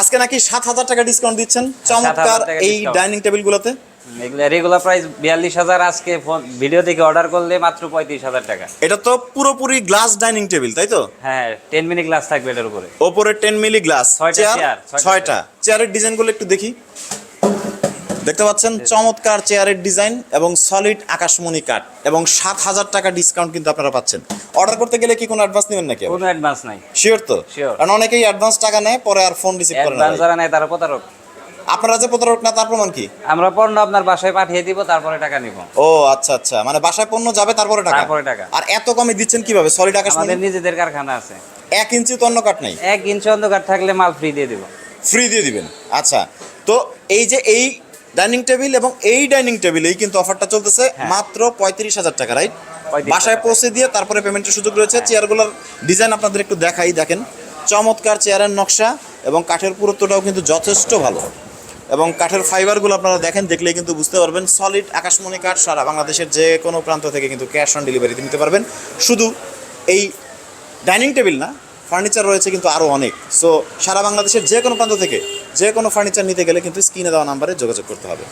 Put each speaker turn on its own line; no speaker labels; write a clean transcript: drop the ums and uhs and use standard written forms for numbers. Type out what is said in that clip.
আজকে নাকি 7,000 টাকা ডিসকাউন্ট দিচ্ছেন চমৎকার এই ডাইনিং টেবিলগুলোতে।
এগুলা রেগুলার প্রাইস 42,000, আজকে ভিডিও থেকে অর্ডার করলে মাত্র 35,000 টাকা।
এটা তো পুরোপুরি গ্লাস ডাইনিং টেবিল, তাই তো?
হ্যাঁ, 10 মিলি গ্লাস থাকবে এটার উপরে।
ওপরে 10 মিলি গ্লাস, চেয়ার 6টা। চেয়ারের ডিজাইনগুলো একটু দেখি। দেখতে পাচ্ছেন চমৎকার চেয়ারের ডিজাইন এবং সলিড আকাশমণি কাঠ, এবং 7,000 টাকা ডিসকাউন্ট কিন্তু আপনারা পাচ্ছেন। অর্ডার করতে গেলে কি কোনো অ্যাডভান্স নেবেন নাকি?
কোনো অ্যাডভান্স নাই।
শিওর তো?
শিওর।
কারণ অনেকেই অ্যাডভান্স টাকা নেয়, পরে আর ফোন রিসিভ করে না।
অ্যাডভান্স যারা নেয় তারা প্রতারক।
আপনারা যে প্রতারক না তার প্রমাণ কি?
আমরা পণ্য আপনার বাসায় পাঠিয়ে দিব, তারপরে টাকা নিব।
ও আচ্ছা আচ্ছা, মানে বাসায় পণ্য যাবে তারপরে টাকা?
তারপরে টাকা।
আর এত কমে দিচ্ছেন কিভাবে? সলিড আকাশমণি
আমাদের নিজেদের কারখানা আছে।
1 ইঞ্চি তো অন্য কাঠ নাই?
1 ইঞ্চি অন্য কাঠ থাকলে মাল ফ্রি দিয়ে দিব।
ফ্রি দিয়ে দিবেন? আচ্ছা, তো এই যে এই ডাইনিং টেবিল এবং এই ডাইনিং টেবিলেই কিন্তু অফারটা চলতেছে মাত্র 35,000 টাকা, রাইট? বাসায় পৌঁছে দিয়ে তারপরে পেমেন্টের সুযোগ রয়েছে। চেয়ারগুলোর ডিজাইন আপনাদের একটু দেখাই, দেখেন চমৎকার চেয়ারের নকশা, এবং কাঠের পুরুত্বটাও কিন্তু যথেষ্ট ভালো, এবং কাঠের ফাইবারগুলো আপনারা দেখেন, দেখলেই কিন্তু বুঝতে পারবেন সলিড আকাশমণি কাঠ। সারা বাংলাদেশের যে কোনো প্রান্ত থেকে কিন্তু ক্যাশ অন ডেলিভারিতে নিতে পারবেন। শুধু এই ডাইনিং টেবিল না, ফার্নিচার রয়েছে কিন্তু আরও অনেক। সো সারা বাংলাদেশের যে কোনো প্রান্ত থেকে যে কোনো ফার্নিচার নিতে গেলে কিন্তু স্ক্রিনে দেওয়া নাম্বারে যোগাযোগ করতে হবে।